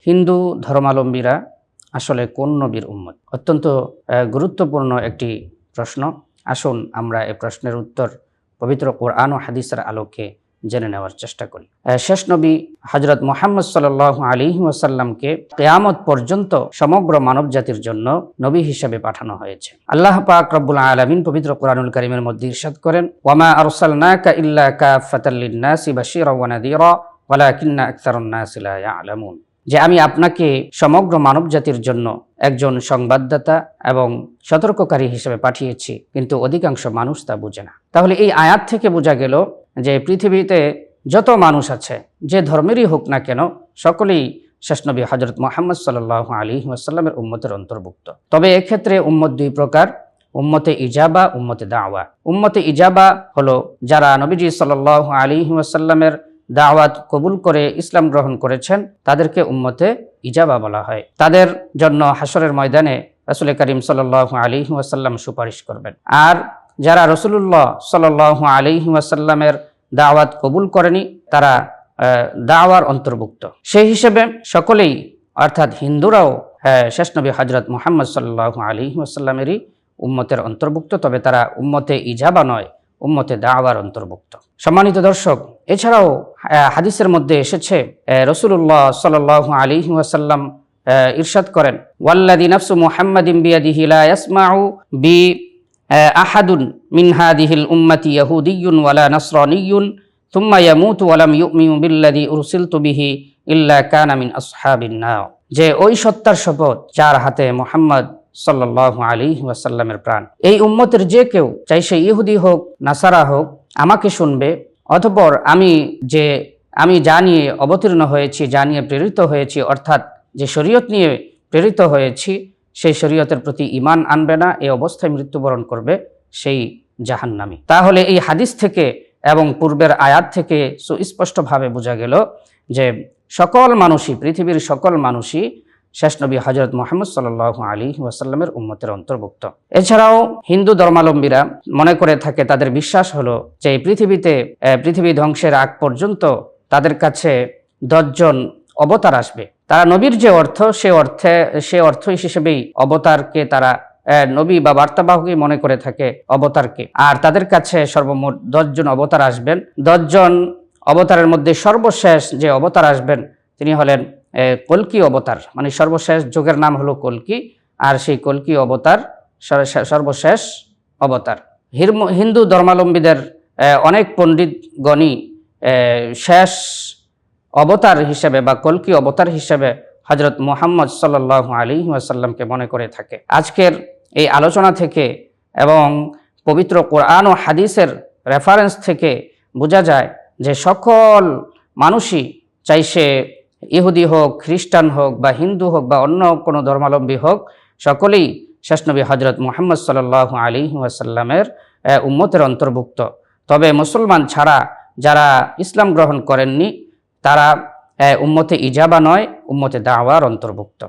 হিন্দু ধর্মাবলম্বীরা আসলে কোন নবীর উম্মত? অত্যন্ত গুরুত্বপূর্ণ একটি প্রশ্ন। আসুন আমরা এই প্রশ্নের উত্তর পবিত্র কোরআন ও হাদিসের আলোকে জেনে নেওয়ার চেষ্টা করি। শেষ নবী হযরত মুহাম্মদ সাল্লাল্লাহু আলাইহি ওয়াসাল্লামকে কিয়ামত পর্যন্ত সমগ্র মানব জাতির জন্য নবী হিসেবে পাঠানো হয়েছে। আল্লাহ পাক রব্বুল আলামিন পবিত্র কোরআনুল কারীমের মধ্যে ইরশাদ করেন, ওয়ামা আরসালনাকা ইল্লা কাফাতাল লিন-নাসি বাশীরাও ওয়া নাযীরা ওয়ালাকিন্না আকসারান নাসি লা ইয়ালামুন, যে আমি আপনাকে সমগ্র মানব জাতির জন্য একজন সংবাদদাতা এবং সতর্ককারী হিসেবে পাঠিয়েছি, কিন্তু অধিকাংশ মানুষ তা বুঝে না। তাহলে এই আয়াত থেকে বোঝা গেল যে পৃথিবীতে যত মানুষ আছে, যে ধর্মেরই হোক না কেন, সকলেই শেষ নবী হযরত মুহাম্মদ সাল্লাল্লাহু আলাইহি ওয়াসাল্লামের উম্মতের অন্তর্ভুক্ত। তবে এক্ষেত্রে উম্মত দুই প্রকার, উম্মতে ইজাবা, উম্মতে দাওয়া। উম্মতে ইজাবা হলো যারা নবীজি সাল্লাল্লাহু আলাইহি ওয়াসাল্লামের দাওয়াত কবুল করে ইসলাম গ্রহণ করেছেন, তাদেরকে উম্মতে ইজাবা বলা হয়। তাদের জন্য হাসরের ময়দানে রাসূল করিম সাল্লাল্লাহু আলাইহি ওয়াসাল্লাম সুপারিশ করবেন। আর যারা রাসূলুল্লাহ সাল্লাল্লাহু আলাইহি ওয়াসাল্লামের দাওয়াত কবুল করেনি, তারা দাওয়ার অন্তর্ভুক্ত। সেই হিসেবে সকলেই অর্থাৎ হিন্দুরাও শেষ নবী হযরত মুহাম্মদ সাল্লাল্লাহু আলাইহি ওয়াসাল্লামেরই উম্মতের অন্তর্ভুক্ত, তবে তারা উম্মতে ইজাবা নয়, উম্মতে দাওয়ার অন্তর্ভুক্ত। সম্মানিত দর্শক, এছাড়াও হাদিসের মধ্যে এসেছে রাসূলুল্লাহ সাল্লাল্লাহু আলাইহি ওয়াসাল্লাম ইরশাদ করেন, ওয়াল্লাযী নাফসু মুহাম্মাদিন বিয়াদিহি লা ইয়াসমাউ বি আহাদুন মিন হাদিহিল উম্মতি ইয়াহুদিয়্যুন ওয়ালা নাসরানিয়্যুন থুম্মা ইয়ামুতু ওয়া লাম ইউমিনু বিল্লাযী উরসিলতু বিহি ইল্লা কানা মিন আসহাবিন নার, যে ওই সত্তার শপথ যার হাতে মুহাম্মদ সাল্লাল্লাহু আলাইহি ওয়াসাল্লামের প্রাণ, এই উম্মতের যে কেউ, চাই সে ইহুদি হোক নাসারা হোক, আমাকে শুনবে, অতঃপর আমি যা নিয়ে অবতীর্ণ হয়েছি, যা নিয়ে প্রেরিত হয়েছি, অর্থাৎ যে শরীয়ত নিয়ে প্রেরিত হয়েছি, সেই শরীয়তের প্রতি ঈমান আনবে না, এই অবস্থায় মৃত্যুবরণ করবে, সেই জাহান্নামী। তাহলে এই হাদিস থেকে এবং পূর্বের আয়াত থেকে সুস্পষ্টভাবে বোঝা গেল যে সকল মানুষই, পৃথিবীর সকল মানুষই শেষ নবী হযরত মুহাম্মদ সাল্লাল্লাহু আলাইহি ওয়াসাল্লামের উম্মতের অন্তর্ভুক্ত। এছাড়াও হিন্দু ধর্মাবলম্বীরা মনে করে থাকে, তাদের বিশ্বাস হলো যে পৃথিবী ধ্বংসের আগ পর্যন্ত তাদের কাছে 10 জন অবতার আসবে। তারা নবীর যে অর্থ, সে অর্থ হিসেবেই অবতারকে তারা নবী বা বার্তাবাহকই মনে করে থাকে অবতারকে। আর তাদের কাছে সর্বমোট 10 জন অবতার আসবেন। 10 জন অবতারের মধ্যে সর্বশেষ যে অবতার আসবেন তিনি হলেন কল্কি অবতার, মানে সর্বশেষ যুগের নাম হলো কল্কি, আর সেই কল্কি অবতার সর্বশেষ অবতার। হিন্দু ধর্মাবলম্বীদের অনেক পণ্ডিতগণই শেষ অবতার হিসেবে বা কল্কি অবতার হিসেবে হযরত মুহাম্মদ সাল্লাল্লাহু আলাইহি ওয়াসাল্লামকে মনে করে থাকে। আজকের এই আলোচনা থেকে এবং পবিত্র কোরআন ও হাদিসের রেফারেন্স থেকে বোঝা যায় যে সকল মানুষই, চাই সে ইহুদি হোক, খ্রিস্টান হোক বা হিন্দু হোক বা অন্য কোনো ধর্মাবলম্বী হোক, সকলেই শেষ নবী হযরত মুহাম্মদ সাল্লাল্লাহু আলাইহি ওয়াসাল্লামের উম্মতের অন্তর্ভুক্ত। তবে মুসলমান ছাড়া যারা ইসলাম গ্রহণ করেননি, তারা উম্মতে ইজাবা নয়, উম্মতে দাওয়ার অন্তর্ভুক্ত।